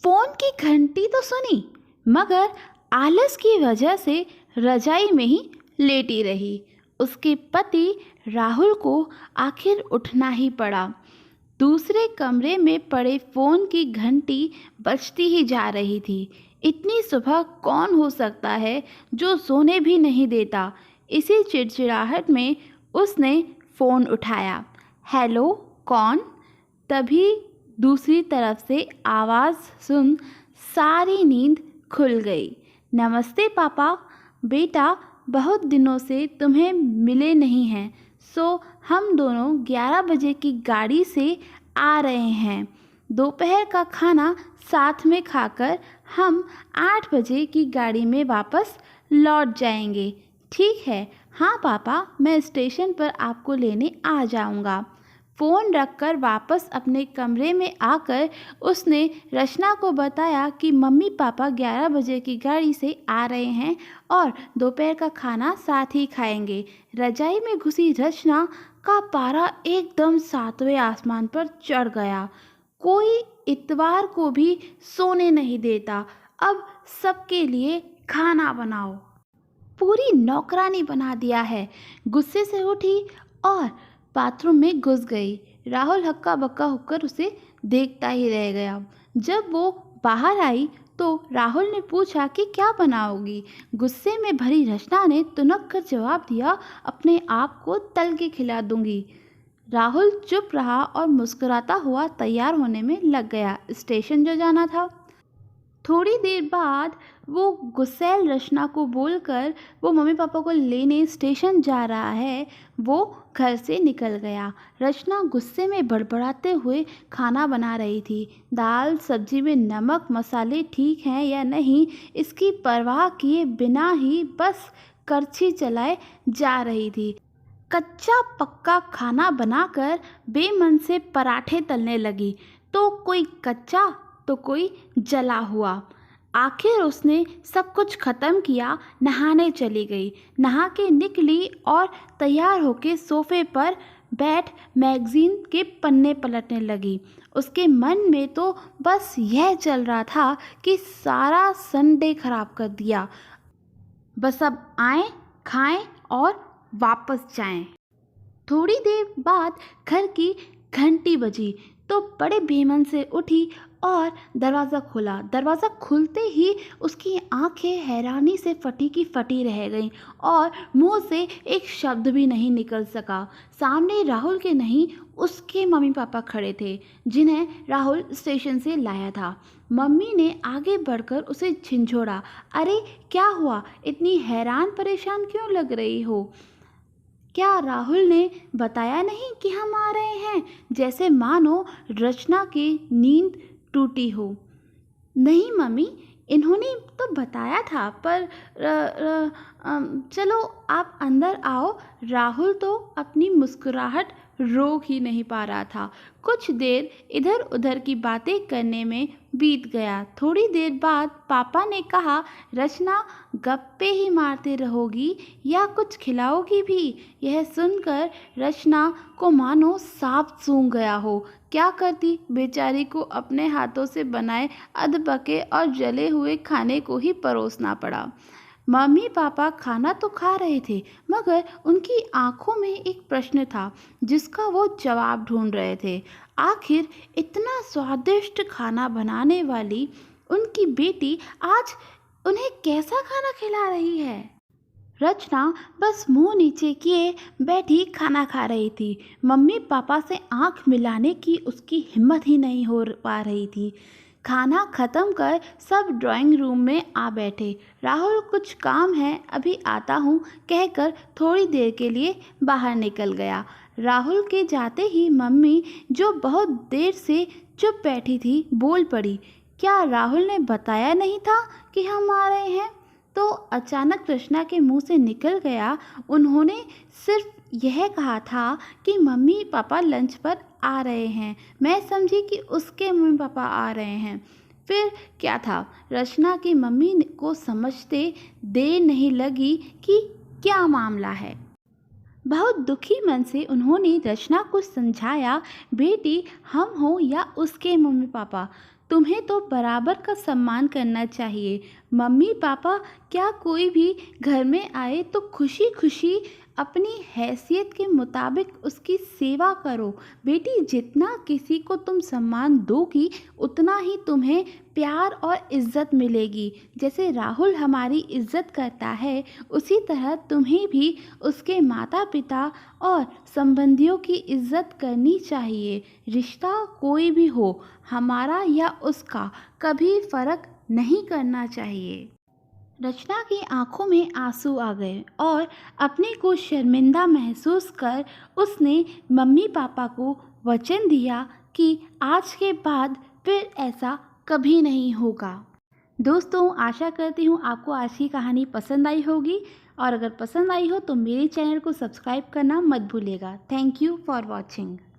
Phone की घंटी तो सुनी, मगर आलस की वजह से रजाई में ही लेटी रही। उसके पति राहुल को आखिर उठना ही पड़ा। दूसरे कमरे में पड़े फोन की घंटी बजती ही जा रही थी। इतनी सुबह कौन हो सकता है जो सोने भी नहीं देता। इसी चिड़चिड़ाहट में उसने फ़ोन उठाया। हेलो, कौन? तभी दूसरी तरफ से आवाज़ सुन सारी नींद खुल गई। नमस्ते पापा, बेटा बहुत दिनों से तुम्हें मिले नहीं हैं, सो हम दोनों 11 बजे की गाड़ी से आ रहे हैं। दोपहर का खाना साथ में खाकर हम 8 बजे की गाड़ी में वापस लौट जाएंगे। ठीक है? हाँ पापा, मैं स्टेशन पर आपको लेने आ जाऊंगा। फ़ोन रखकर वापस अपने कमरे में आकर उसने रचना को बताया कि मम्मी पापा 11 बजे की गाड़ी से आ रहे हैं और दोपहर का खाना साथ ही खाएंगे। रजाई में घुसी रचना का पारा एकदम 7वें आसमान पर चढ़ गया। कोई इतवार को भी सोने नहीं देता। अब सबके लिए खाना बनाओ। पूरी नौकरानी बना दिया है। गुस्से से उठी और बाथरूम में घुस गई। राहुल हक्का बक्का होकर उसे देखता ही रह गया। जब वो बाहर आई तो राहुल ने पूछा कि क्या बनाओगी। गुस्से में भरी रचना ने तुनक कर जवाब दिया, अपने आप को तल के खिला दूंगी। राहुल चुप रहा और मुस्कुराता हुआ तैयार होने में लग गया, स्टेशन जो जाना था। थोड़ी देर बाद वो गुस्सैल रचना को बोलकर वो मम्मी पापा को लेने स्टेशन जा रहा है, वो घर से निकल गया। रचना गुस्से में बड़बड़ाते हुए खाना बना रही थी। दाल सब्जी में नमक मसाले ठीक हैं या नहीं, इसकी परवाह किए बिना ही बस करछी चलाए जा रही थी। कच्चा पक्का खाना बनाकर बेमन से पराठे तलने लगी, तो कोई कच्चा तो कोई जला हुआ। आखिर उसने सब कुछ ख़त्म किया, नहाने चली गई। नहा के निकली और तैयार होके सोफे पर बैठ मैगज़ीन के पन्ने पलटने लगी। उसके मन में तो बस यह चल रहा था कि सारा संडे खराब कर दिया, बस अब आएँ, खाएं और वापस जाएं। थोड़ी देर बाद घर की घंटी बजी तो बड़े बेमन से उठी और दरवाज़ा खोला। दरवाज़ा खुलते ही उसकी आंखें हैरानी से फटी की फटी रह गईं और मुंह से एक शब्द भी नहीं निकल सका। सामने राहुल के नहीं, उसके मम्मी पापा खड़े थे, जिन्हें राहुल स्टेशन से लाया था। मम्मी ने आगे बढ़कर उसे झिंझोड़ा। अरे क्या हुआ? इतनी हैरान परेशान क्यों लग रही हो? क्या राहुल ने बताया नहीं कि हम आ रहे हैं? जैसे मानो रचना की नींद टूटी हो। नहीं मम्मी, इन्होंने तो बताया था, पर चलो आप अंदर आओ। राहुल तो अपनी मुस्कुराहट रोक ही नहीं पा रहा था। कुछ देर इधर उधर की बातें करने में बीत गया। थोड़ी देर बाद पापा ने कहा, रचना गप्पे ही मारते रहोगी या कुछ खिलाओगी भी? यह सुनकर रचना को मानो सांप सूंघ गया हो। क्या करती? बेचारी को अपने हाथों से बनाए अधपके और जले हुए खाने को ही परोसना पड़ा। मम्मी पापा खाना तो खा रहे थे, मगर उनकी आंखों में एक प्रश्न था जिसका वो जवाब ढूंढ रहे थे। आखिर इतना स्वादिष्ट खाना बनाने वाली उनकी बेटी आज उन्हें कैसा खाना खिला रही है? रचना बस मुंह नीचे किए बैठी खाना खा रही थी। मम्मी पापा से आंख मिलाने की उसकी हिम्मत ही नहीं हो पा रही थी। खाना ख़त्म कर सब ड्राइंग रूम में आ बैठे। राहुल कुछ काम है, अभी आता हूँ कहकर थोड़ी देर के लिए बाहर निकल गया। राहुल के जाते ही मम्मी, जो बहुत देर से चुप बैठी थी, बोल पड़ी, क्या राहुल ने बताया नहीं था कि हम आ रहे हैं? तो अचानक रचना के मुंह से निकल गया, उन्होंने सिर्फ यह कहा था कि मम्मी पापा लंच पर आ रहे हैं। मैं समझी कि उसके मम्मी पापा आ रहे हैं। फिर क्या था? रचना की मम्मी को समझते देर नहीं लगी कि क्या मामला है। बहुत दुखी मन से उन्होंने रचना को समझाया, बेटी हम हो या उसके मम्मी पापा, तुम्हें तो बराबर का सम्मान करना चाहिए। मम्मी पापा क्या कोई भी घर में आए तो खुशी खुशी अपनी हैसियत के मुताबिक उसकी सेवा करो। बेटी, जितना किसी को तुम सम्मान दोगी उतना ही तुम्हें प्यार और इज्जत मिलेगी। जैसे राहुल हमारी इज्जत करता है उसी तरह तुम्हें भी उसके माता पिता और संबंधियों की इज्जत करनी चाहिए। रिश्ता कोई भी हो, हमारा या उसका, कभी फर्क नहीं करना चाहिए। रचना की आंखों में आंसू आ गए और अपने को शर्मिंदा महसूस कर उसने मम्मी पापा को वचन दिया कि आज के बाद फिर ऐसा कभी नहीं होगा। दोस्तों, आशा करती हूँ आपको आज की कहानी पसंद आई होगी, और अगर पसंद आई हो तो मेरे चैनल को सब्सक्राइब करना मत भूलिएगा। Thank you for watching.